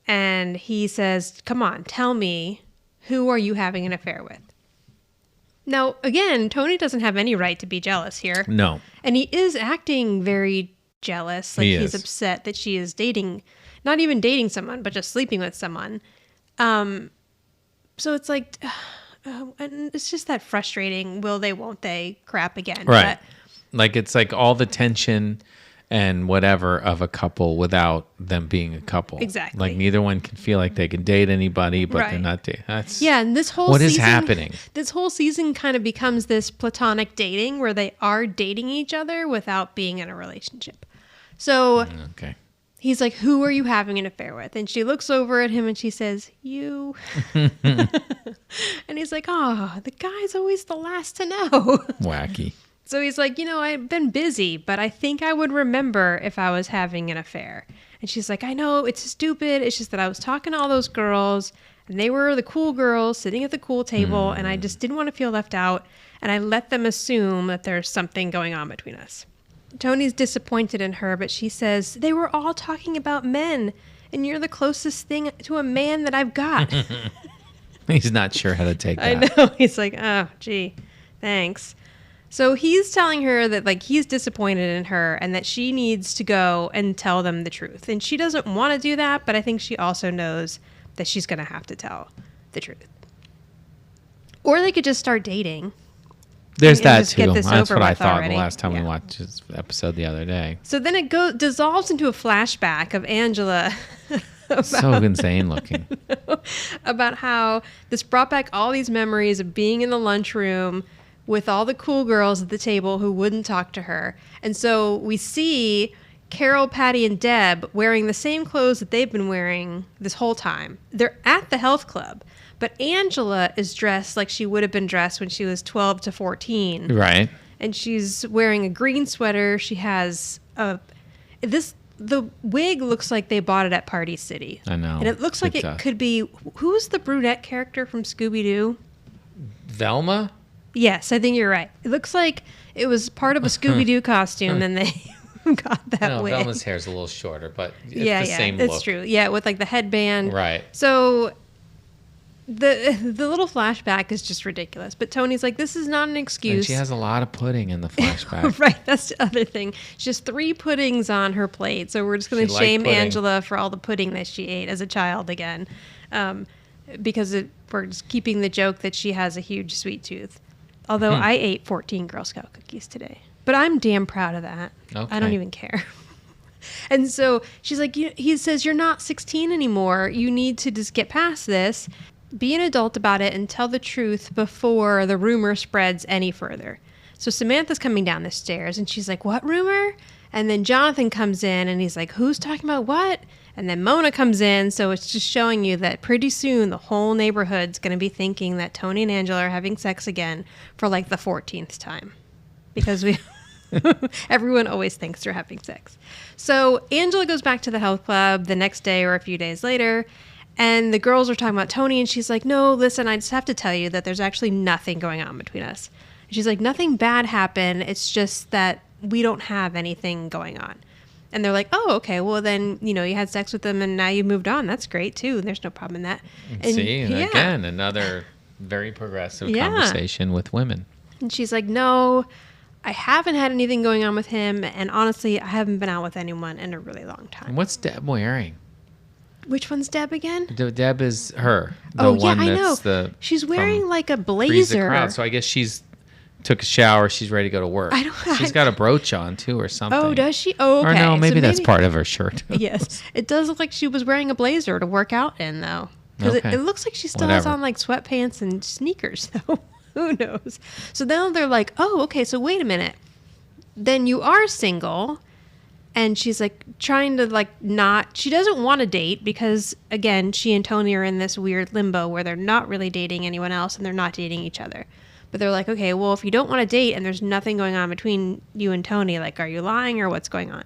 And he says, "Come on, tell me, who are you having an affair with?" Now, again, Tony doesn't have any right to be jealous here. No. And he is acting very jealous. Like He he's is. upset that she is dating, not even dating someone, but just sleeping with someone. So it's like, and it's just that frustrating, will they, won't they crap again. Right. Like it's like all the tension and whatever of a couple without them being a couple. Exactly. Like neither one can feel like they can date anybody, but they're Right. not dating. That's Yeah, and this whole what season, is happening. This whole season kind of becomes this platonic dating where they are dating each other without being in a relationship. So Okay. he's like, "Who are you having an affair with?" And she looks over at him and she says, "You." And he's like, "Oh, the guy's always the last to know." Wacky. So he's like, "I've been busy, but I think I would remember if I was having an affair." And she's like, "I know, it's stupid. It's just that I was talking to all those girls, and they were the cool girls sitting at the cool table, and I just didn't want to feel left out, and I let them assume that there's something going on between us." Tony's disappointed in her, but she says, "They were all talking about men, and you're the closest thing to a man that I've got." He's not sure how to take I that. know. He's like, "Oh, gee, thanks." So he's telling her that like he's disappointed in her and that she needs to go and tell them the truth. And she doesn't want to do that, but I think she also knows that she's going to have to tell the truth. Or they could just start dating. There's and that just get too. this That's over what I with thought already. the last time Yeah. we watched this episode the other day. So then it dissolves into a flashback of Angela So insane looking. About how this brought back all these memories of being in the lunchroom with all the cool girls at the table who wouldn't talk to her. And so we see Carol, Patty, and Deb wearing the same clothes that they've been wearing this whole time. They're at the health club, but Angela is dressed like she would have been dressed when she was 12 to 14. Right. And she's wearing a green sweater. She has the wig looks like they bought it at Party City. I know. And it looks like it could be, who's the brunette character from Scooby-Doo? Velma? Yes, I think you're right. It looks like it was part of a Scooby-Doo costume and they got that wig. Velma's hair's a little shorter, but it's the same look. It's true. Yeah, with like the headband. Right. So the little flashback is just ridiculous. But Tony's like, this is not an excuse. And she has a lot of pudding in the flashback. Right, that's the other thing. She has 3 puddings on her plate, so we're just going to shame Angela for all the pudding that she ate as a child again, because we're just keeping the joke that she has a huge sweet tooth. Although I ate 14 Girl Scout cookies today, but I'm damn proud of that. Okay. I don't even care. And so she's like, he says, you're not 16 anymore. You need to just get past this. Be an adult about it and tell the truth before the rumor spreads any further. So Samantha's coming down the stairs and she's like, what rumor? And then Jonathan comes in and he's like, who's talking about what? And then Mona comes in. So it's just showing you that pretty soon the whole neighborhood's going to be thinking that Tony and Angela are having sex again for like the 14th time. Because everyone always thinks they're having sex. So Angela goes back to the health club the next day or a few days later. And the girls are talking about Tony, and she's like, no, listen, I just have to tell you that there's actually nothing going on between us. And she's like, nothing bad happened. It's just that we don't have anything going on. And they're like, oh, okay, well then, you had sex with them and now you moved on. That's great too. There's no problem in that. And see, again, another very progressive conversation with women. And she's like, no, I haven't had anything going on with him. And honestly, I haven't been out with anyone in a really long time. And what's Deb wearing? Which one's Deb again? Deb is her. I know. She's wearing like a blazer. Crowd, so I guess she's took a shower. She's ready to go to work. She's got a brooch on too or something. Oh, does she? Oh, okay. Or no, maybe that's part of her shirt. Yes. It does look like she was wearing a blazer to work out in though. Because it looks like she still has on like sweatpants and sneakers though. Who knows? So now they're like, oh, okay, so wait a minute. Then you are single. And she's like trying to she doesn't want to date because again, she and Tony are in this weird limbo where they're not really dating anyone else and they're not dating each other. But they're like, okay, well, if you don't want to date and there's nothing going on between you and Tony, like, are you lying or what's going on?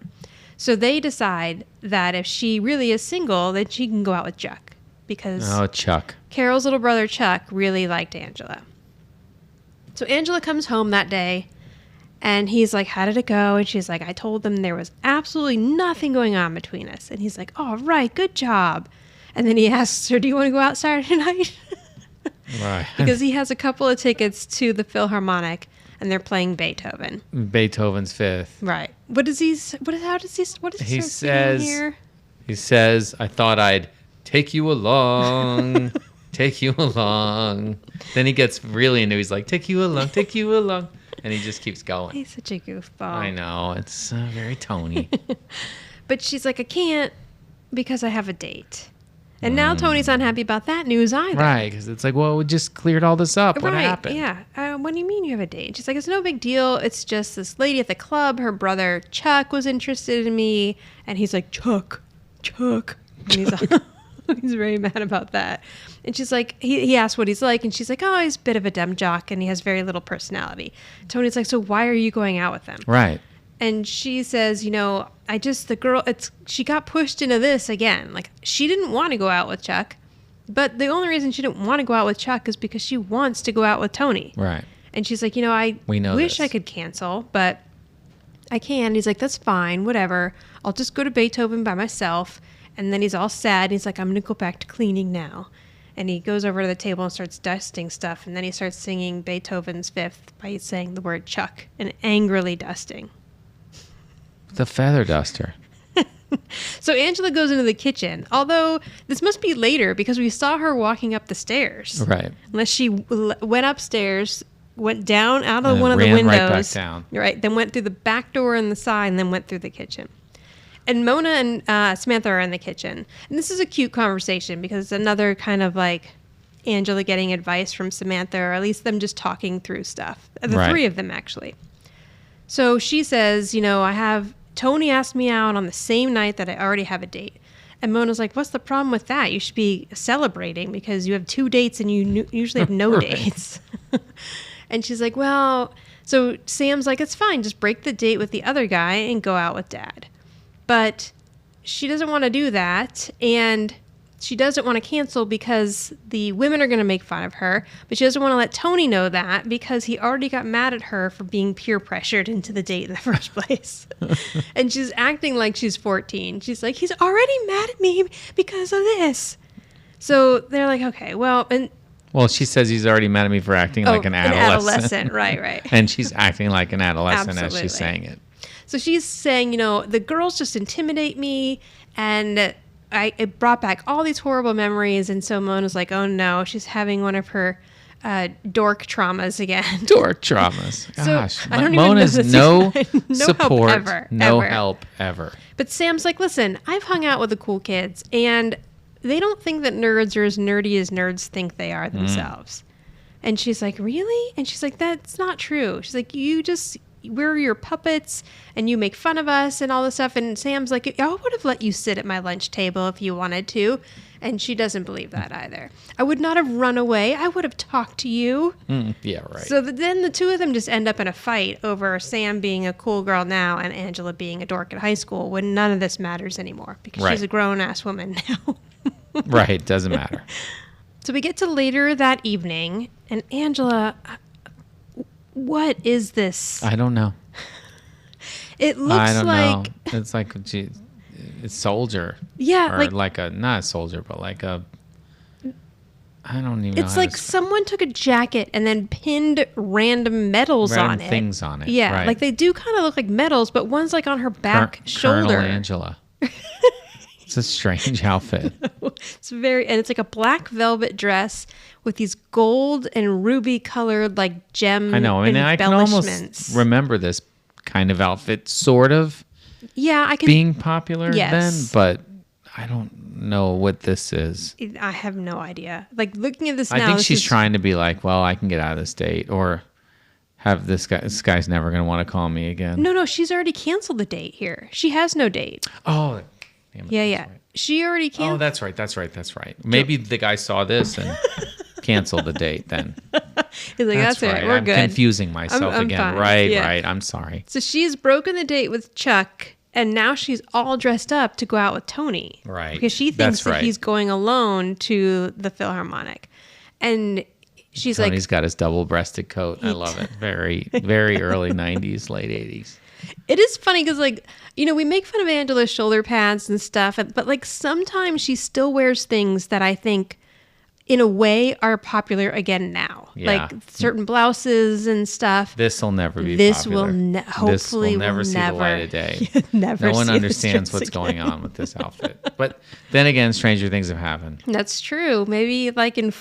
So they decide that if she really is single, then she can go out with Chuck because Chuck. Carol's little brother Chuck really liked Angela. So Angela comes home that day. And he's like, how did it go? And she's like, I told them there was absolutely nothing going on between us. And he's like, oh, right, good job. And then he asks her, do you want to go out Saturday night? Right. Because he has a couple of tickets to the Philharmonic and they're playing Beethoven. Beethoven's Fifth. Right. What is he says here? He says, I thought I'd take you along. Take you along. Then he gets really into it. He's like, take you along. And he just keeps going. He's such a goofball. I know. It's very Tony. But she's like, I can't because I have a date. And now Tony's not happy about that news either. Right. Because it's like, well, we just cleared all this up. What happened? Yeah. What do you mean you have a date? She's like, it's no big deal. It's just this lady at the club. Her brother Chuck was interested in me. And he's like, Chuck. And he's very mad about that. And she's like, he asked what he's like. And she's like, oh, he's a bit of a dumb jock and he has very little personality. Tony's like, so why are you going out with him? Right. And she says, she got pushed into this again. Like, she didn't want to go out with Chuck. But the only reason she didn't want to go out with Chuck is because she wants to go out with Tony. Right. And she's like, I wish I could cancel, but I can. He's like, that's fine, whatever. I'll just go to Beethoven by myself. And then he's all sad. He's like, I'm going to go back to cleaning now. And he goes over to the table and starts dusting stuff. And then he starts singing Beethoven's Fifth by saying the word Chuck and angrily dusting. The feather duster. So Angela goes into the kitchen. Although this must be later because we saw her walking up the stairs. Right. Unless she went upstairs, went down out of one of the windows. Right back down. Right. Then went through the back door on the side and then went through the kitchen. And Mona and Samantha are in the kitchen. And this is a cute conversation because it's another kind of like Angela getting advice from Samantha, or at least them just talking through stuff. The three of them, actually. So she says, Tony asked me out on the same night that I already have a date. And Mona's like, what's the problem with that? You should be celebrating because you have 2 dates and you usually have no dates. And she's like, well, so Sam's like, it's fine. Just break the date with the other guy and go out with Dad. But she doesn't want to do that. And she doesn't want to cancel because the women are going to make fun of her. But she doesn't want to let Tony know that because he already got mad at her for being peer pressured into the date in the first place. And she's acting like she's 14. She's like, he's already mad at me because of this. So they're like, okay, well, and well, she says he's already mad at me for acting like an adolescent. Right. And she's acting like an adolescent Absolutely. as she's saying it. So she's saying, the girls just intimidate me, and it brought back all these horrible memories. And so Mona's like, oh no, she's having one of her dork traumas again. Dork traumas. Gosh. I don't Mona's even no help support, ever. help ever. But Sam's like, listen, I've hung out with the cool kids, and they don't think that nerds are as nerdy as nerds think they are themselves. And she's like, really? And she's like, that's not true. She's like, we're your puppets and you make fun of us and all this stuff. And Sam's like, I would have let you sit at my lunch table if you wanted to. And she doesn't believe that either. I would not have run away. I would have talked to you. Yeah, right. So then the two of them just end up in a fight over Sam being a cool girl now and Angela being a dork at high school when none of this matters anymore because she's a grown-ass woman now. Right, doesn't matter. So we get to later that evening, and Angela, what is this? I don't know. It looks I don't like... know. It's like it's soldier. Yeah. Or like a, not a soldier, but like a... I don't even know. It's like someone took a jacket and then pinned random medals on it. Things on it. Yeah, right. like they do kind of look like medals, but one's like on her back shoulder. Colonel Angela. It's a strange outfit. And it's like a black velvet dress with these gold and ruby colored like gem I know. I mean, I can almost remember this kind of outfit, sort of. Yeah, I can. Being popular then, Yes. but I don't know what this is. I have no idea. Like looking at this I now, think she's trying to be like, well, I can get out of this date, or have this guy's never going to want to call me again. No, she's already canceled the date here. She has no date. Oh, damn it, Yeah. right. She already canceled. Oh, that's right. Maybe the guy saw this and canceled the date then. He's like, that's right. it. We're I'm good. confusing myself I'm again. fine. Right, Yeah. right. I'm sorry. So she's broken the date with Chuck, and now she's all dressed up to go out with Tony. Right. Because she thinks that he's going alone to the Philharmonic. And she's Tony's got his double-breasted coat. I love it. Very, very early 90s, late 80s. It is funny because, we make fun of Angela's shoulder pads and stuff, but, sometimes she still wears things that I think, in a way, are popular again now. Yeah. Like certain blouses and stuff. This will never be This popular. will hopefully will never see the light of day. No one understands what's going on with this outfit. But then again, stranger things have happened. That's true. Maybe in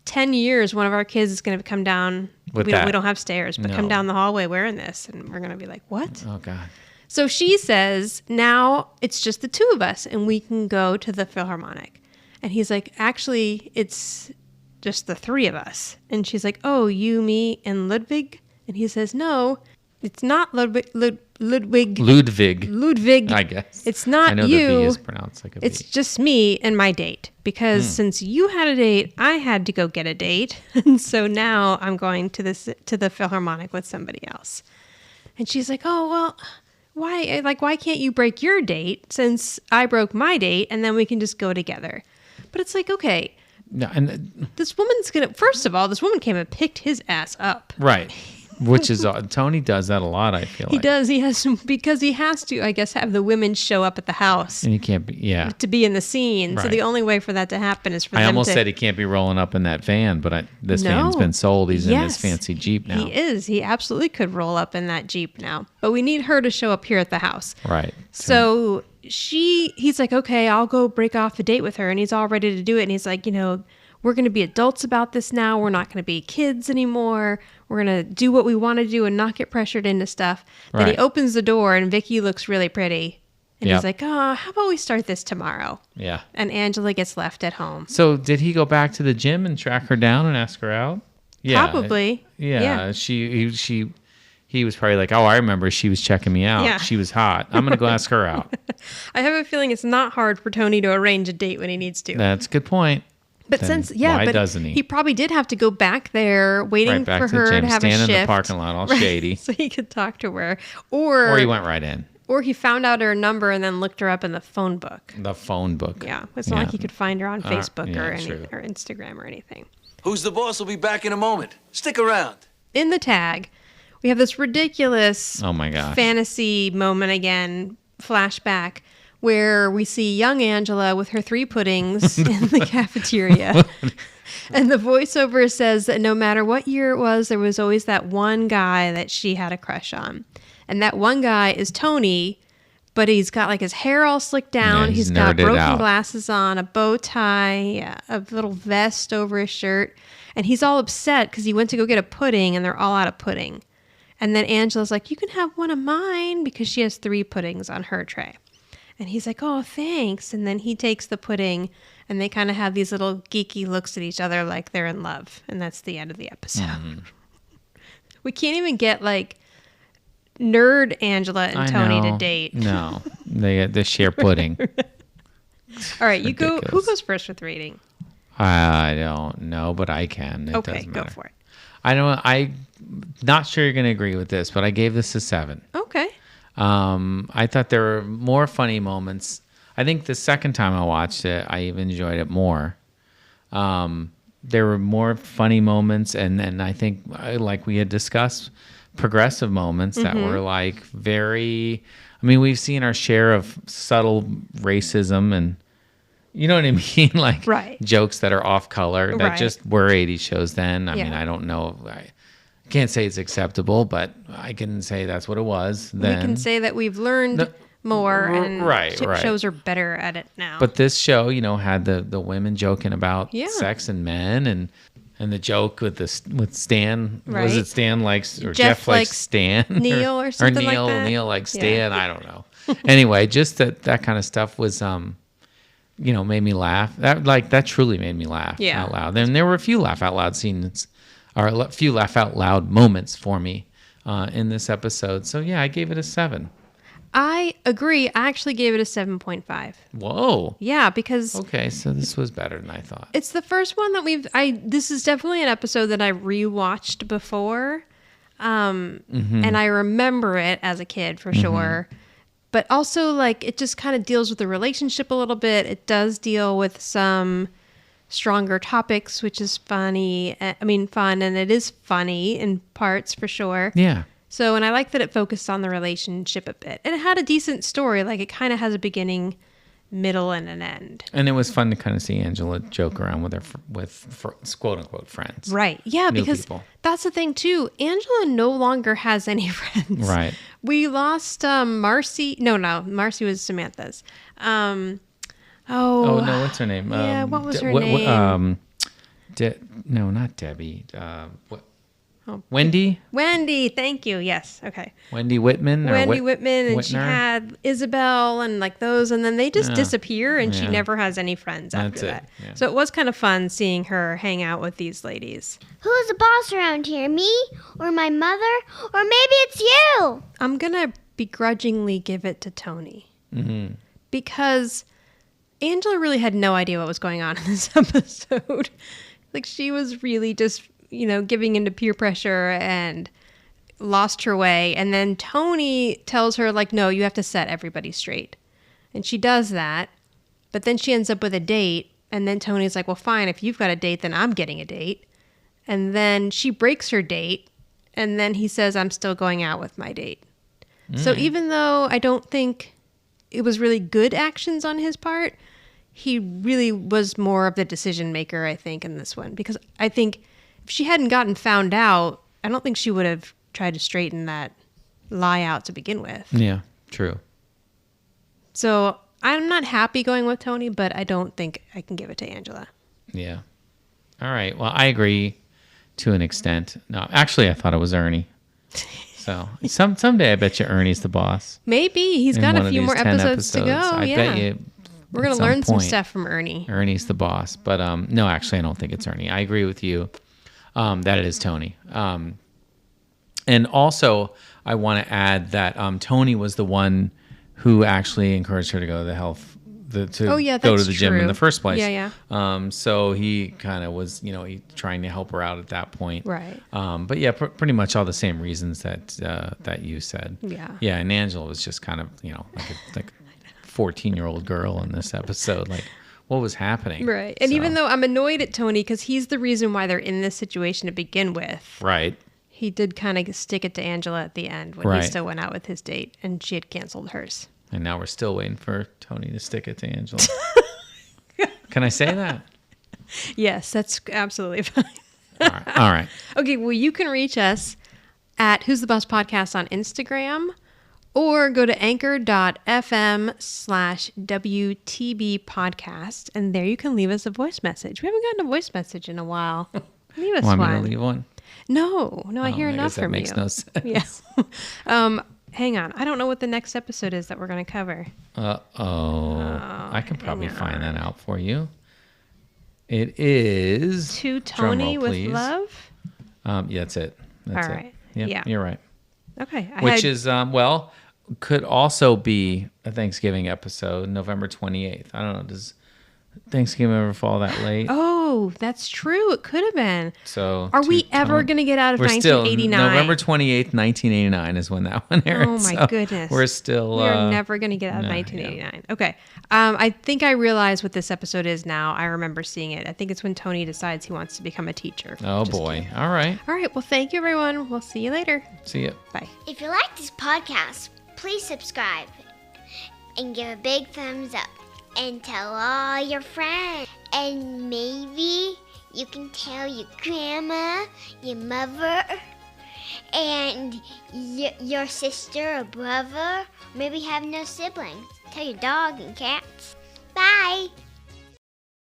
10 years, one of our kids is going to come down. We don't have stairs, but come down the hallway wearing this, and we're going to be like, what? Oh, God. So she says, now it's just the two of us, and we can go to the Philharmonic. And he's like, actually, it's just the three of us. And she's like, oh, you, me, and Ludwig? And he says, no, it's not Ludwig. Ludwig. I guess. It's not I know you. the V is pronounced like a V. It's just me and my date. Because since you had a date, I had to go get a date. And so now I'm going to the Philharmonic with somebody else. And she's like, oh, well, why can't you break your date since I broke my date and then we can just go together? But it's like, okay, No, and this woman's first of all, this woman came and picked his ass up. right. Which is Tony does that a lot, I feel He like. does. He has because he has to, I guess, have the women show up at the house And you can't be, to be in the scene. So Right. the only way for that to happen is for I them almost to... said he can't be rolling up in that van, but this No. van's been sold. He's in his Yes. fancy Jeep now. He is. He absolutely could roll up in that Jeep now. But we need her to show up here at the house. Right. So he's like, okay, I'll go break off a date with her. And he's all ready to do it. And he's like, we're going to be adults about this now. We're not going to be kids anymore. We're going to do what we want to do and not get pressured into stuff. Then he Right. opens the door and Vicky looks really pretty. And Yep. he's like, oh, how about we start this tomorrow? Yeah. And Angela gets left at home. So did he go back to the gym and track her down and ask her out? Yeah. Probably. Yeah. He was probably like, oh, I remember she was checking me out. Yeah. She was hot. I'm going to go ask her out. I have a feeling it's not hard for Tony to arrange a date when he needs to. That's a good point. But Then why doesn't he? He probably did have to go back there waiting Right back for to the her gym, to have a stand shift. in the parking lot all Right, shady. so he could talk to her. Or Or he went right in. Or he found out her number and then looked her up in the phone book. The phone book. Yeah. It's not like he could find her on Facebook yeah, or true. or Instagram or anything. Who's the boss will be back in a moment. Stick around. In the tag, we have this ridiculous Oh my gosh. fantasy moment again, flashback, where we see young Angela with her 3 puddings in the cafeteria. And the voiceover says that no matter what year it was, there was always that one guy that she had a crush on. And that one guy is Tony, but he's got like his hair all slicked down. Yeah, he's got nerded broken out. glasses on, a bow tie, a little vest over his shirt. And he's all upset because he went to go get a pudding and they're all out of pudding. And then Angela's like, you can have one of mine, because she has 3 puddings on her tray. And he's like, oh, thanks. And then he takes the pudding and they kind of have these little geeky looks at each other like they're in love. And that's the end of the episode. Mm-hmm. We can't even get like nerd Angela and I Tony to know. date. No. They share pudding. All right, you go. Who ridiculous. goes first with rating? I don't know, but I can. It Okay, doesn't go matter. for it. I'm not sure you're going to agree with this, but I gave this a 7. Okay. I thought there were more funny moments. I think the second time I watched it, I even enjoyed it more. There were more funny moments, and I think, like we had discussed, progressive moments that were like very. I mean, we've seen our share of subtle racism and. You know what I mean? Like Right. jokes that are off color that Right. just were 80s shows then. I mean, Yeah. I don't know. I can't say it's acceptable, but I can say that's what it was then. We can say that we've learned more, and right. shows are better at it now. But this show, had the women joking about Yeah. sex and men, and the joke with Stan. Was Right. it Stan likes or Jeff Jeff likes likes Stan Neil or something like Neil, that? Neil likes Yeah. Stan. I don't know. Anyway, just that kind of stuff was made me laugh. That truly made me laugh Yeah. out loud. And there were a few laugh out loud scenes, or a few laugh out loud moments for me in this episode. So yeah, I gave it a 7. I agree. I actually gave it a 7.5. Whoa. Yeah, because Okay, so this was better than I thought. it's the first one that this is definitely an episode that I rewatched before. And I remember it as a kid for sure. But also, like, it just kind of deals with the relationship a little bit. It does deal with some stronger topics, which is fun, and it is funny in parts for sure. Yeah. So, and I like that it focused on the relationship a bit. And it had a decent story. Like, it kind of has a beginning, middle, and an end. And it was fun to kind of see Angela joke around with her quote unquote friends. Right. Yeah, New because people. that's the thing, too. Angela no longer has any friends. Right. We lost Marcy. No, Marcy was Samantha's. Oh no, what's her name? Yeah, what was her name? No, not Debbie. Oh. Wendy? Wendy, thank you. Yes. Okay. Wendy Whitman? Wendy Whitman, and she Whitner? had Isabel and like those, and then they just disappear, and she yeah. never has any friends after That's it, that. yeah. So it was kind of fun seeing her hang out with these ladies. Who's the boss around here? Me? Or my mother? Or maybe it's you? I'm going to begrudgingly give it to Tony. Mm-hmm. Because Angela really had no idea what was going on in this episode. Like, she was really just, giving into peer pressure and lost her way. And then Tony tells her, like, no, you have to set everybody straight. And she does that. But then she ends up with a date. And then Tony's like, well, fine, if you've got a date, then I'm getting a date. And then she breaks her date. And then he says, I'm still going out with my date. So even though I don't think it was really good actions on his part, he really was more of the decision maker, I think, in this one. Because I think if she hadn't gotten found out, I don't think she would have tried to straighten that lie out to begin with. Yeah, true. So I'm not happy going with Tony, but I don't think I can give it to Angela. Yeah. All right. Well, I agree to an extent. No, actually, I thought it was Ernie. So someday I bet you Ernie's the boss. Maybe. He's in got one a of few these more 10 episodes to go. I bet you. We're going to learn some stuff from Ernie. Ernie's the boss. But no, actually, I don't think it's Ernie. I agree with you that it is Tony. And also, I want to add that Tony was the one who actually encouraged her to go to the go to the gym in the first place. Yeah. So he kind of was, trying to help her out at that point. Right. But yeah, pretty much all the same reasons that you said. Yeah. Yeah, and Angela was just kind of, like a 14-year-old girl in this episode. Like, what was happening? Right. And even though I'm annoyed at Tony because he's the reason why they're in this situation to begin with. Right. He did kind of stick it to Angela at the end when he still went out with his date and she had canceled hers. And now we're still waiting for Tony to stick it to Angela. Can I say that? Yes, that's absolutely fine. All right. Okay, well, you can reach us at Who's the Boss Podcast on Instagram or go to anchor.fm/WTB podcast. And there you can leave us a voice message. We haven't gotten a voice message in a while. Leave us Want one. me to leave one? No, I hear enough from you. That makes no sense. Yeah. Hang on. I don't know what the next episode is that we're going to cover. I can probably find that out for you. It is... To Tony with Love? Yeah, that's it. That's all right. it. Yep, yeah. You're right. Okay. Could also be a Thanksgiving episode, November 28th. I don't know. Does Thanksgiving ever fall that late? Oh, that's true. It could have been. So are we ever going to get out of 1989? November 28th, 1989 is when that one aired. Oh my goodness. We're still... We're never going to get out of 1989. Yeah. Okay. I think I realize what this episode is now. I remember seeing it. I think it's when Tony decides he wants to become a teacher. Oh boy. Kidding. All right. Well, thank you, everyone. We'll see you later. See you. Bye. If you like this podcast, please subscribe and give a big thumbs up. And tell all your friends. And maybe you can tell your grandma, your mother, and your sister or brother. Maybe you have no siblings. Tell your dog and cats. Bye.